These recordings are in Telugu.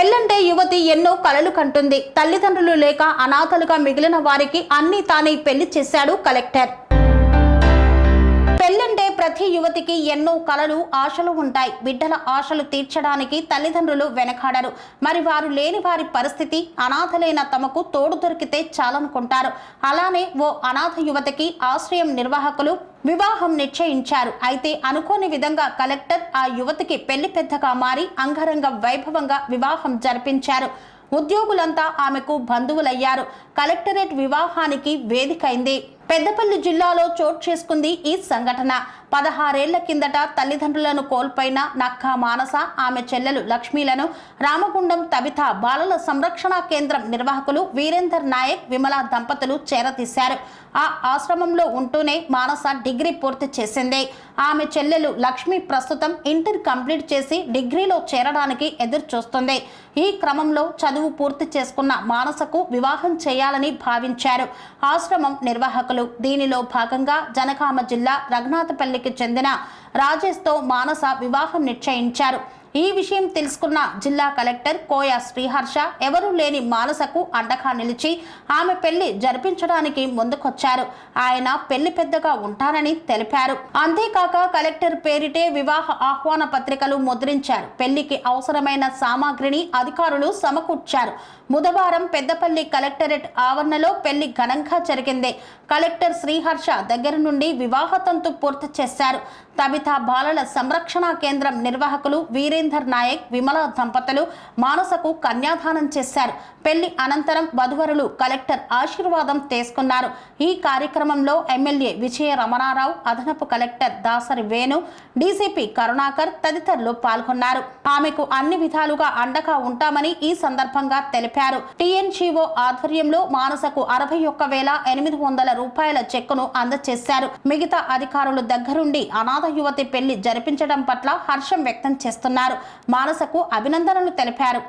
పెళ్లంటే యువతి ఎన్నో కలలు కంటుంది. తల్లిదండ్రులు లేక అనాథలుగా మిగిలిన వారికి అన్ని తానే పెళ్లి చేశాడు కలెక్టర్. పెళ్లంటే ప్రతి యువతికి ఎన్నో కలలు, ఆశలు ఉంటాయి. బిడ్డల ఆశలు తీర్చడానికి తల్లిదండ్రులు వెనకాడరు. మరి వారు లేని వారి పరిస్థితి, అనాథలైన తమకు తోడు దొరికితే చాలనుకుంటారు. అలానే ఓ అనాథ యువతికి ఆశ్రయం నిర్వాహకులు వివాహం నిశ్చయించారు. అయితే అనుకోని విధంగా కలెక్టర్ ఆ యువతికి పెళ్లి పెద్దగా మారి అంగరంగ వైభవంగా వివాహం జరిపించారు. ఉద్యోగులంతా ఆమెకు బంధువులయ్యారు. కలెక్టరేట్ వివాహానికి వేదికైంది. పెద్దపల్లి జిల్లాలో చోటు చేసుకుంది ఈ సంఘటన. 16 ఏళ్ల కిందట తల్లిదండ్రులను కోల్పోయిన నక్కా మానస, ఆమె చెల్లెలు లక్ష్మీలను రామగుండం తబిత బాలల సంరక్షణ కేంద్రం నిర్వాహకులు వీరేందర్ నాయక్, విమల దంపతులు చేరతీశారు. ఆ ఆశ్రమంలో ఉంటూనే మానస డిగ్రీ పూర్తి చేసింది. ఆమె చెల్లెలు లక్ష్మి ప్రస్తుతం ఇంటర్ కంప్లీట్ చేసి డిగ్రీలో చేరడానికి ఎదురు చూస్తుంది. ఈ క్రమంలో చదువు పూర్తి చేసుకున్న మానసకు వివాహం చేయాలని భావించారు ఆశ్రమం నిర్వాహకులు. దీనిలో భాగంగా జనగామ జిల్లా రఘునాథపల్లికి చెందిన రాజేష్తో మానస వివాహం నిశ్చయించారు. ఈ విషయం తెలుసుకున్న జిల్లా కలెక్టర్ కోయ శ్రీహర్ష ఎవరూ లేని మానసకు అండగా నిలిచి ఆమె పెళ్లి జరిపించడానికి ముందుకొచ్చారు. ఆయన పెళ్లి పెద్దగా ఉంటారని తెలిపారు. అంతేకాక కలెక్టర్ పేరిటే వివాహ ఆహ్వాన పత్రికలు ముద్రించారు. పెళ్లికి అవసరమైన సామాగ్రిని అధికారులు సమకూర్చారు. బుధవారం పెద్దపల్లి కలెక్టరేట్ ఆవరణలో పెళ్లి ఘనంగా జరిగింది. కలెక్టర్ శ్రీహర్ష దగ్గర నుండి వివాహ తంతు పూర్తి చేశారు. తబిత బాలల సంరక్షణ కేంద్రం నిర్వాహకులు వీరేందర్ నాయక్, విమల దంపతులు మానసకు కన్యాదానం చేశారు. పెళ్లి అనంతరం వధువరులు కలెక్టర్ ఆశీర్వాదం తీసుకున్నారు. ఈ కార్యక్రమంలో ఎమ్మెల్యే విజయ రమణారావు, అదనపు కలెక్టర్ దాసరి వేణు, డీసీపీ కరుణాకర్ తదితరులు పాల్గొన్నారు. ఆమెకు అన్ని విధాలుగా అండగా ఉంటామని ఈ సందర్భంగా తెలిపారు. టీఎన్జీఓ ఆధ్వర్యంలో మానసకు 61,800 రూపాయల చెక్కును అందజేశారు. మిగతా అధికారులు దగ్గరుండి అనాథ యువతి పెళ్లి జరిపించడం పట్ల హర్షం వ్యక్తం చేస్తున్నారు. మానసకు అభినందనలు తెలిపారు.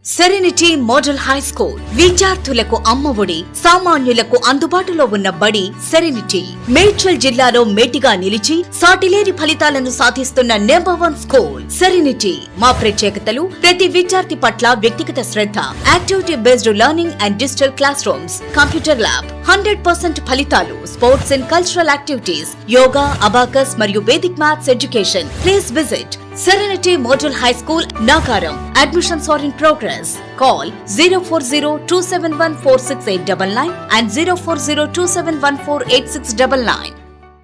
సెరెనిటీ మోడల్ హై స్కూల్ విద్యార్థులకు అమ్మఒడి, సామాన్యులకు అందుబాటులో ఉన్న బడి సెరెనిటీ. మేడ్చల్ జిల్లాలో మేటిగా నిలిచి సాటిలేని ఫలితాలను సాధిస్తున్న #1 స్కూల్ సెరెనిటీ. మా ప్రత్యేకతలు ప్రతి విద్యార్థి పట్ల వ్యక్తిగత శ్రద్ధ, activity based learning and digital classrooms, computer lab, 100% ఫలితాలు, sports and cultural activities, yoga, abacus మరియు Vedic maths education. Please visit Serenity Model High School, Nagaram. Admissions are in progress. Call 040-271-46899 and 040-271-48699.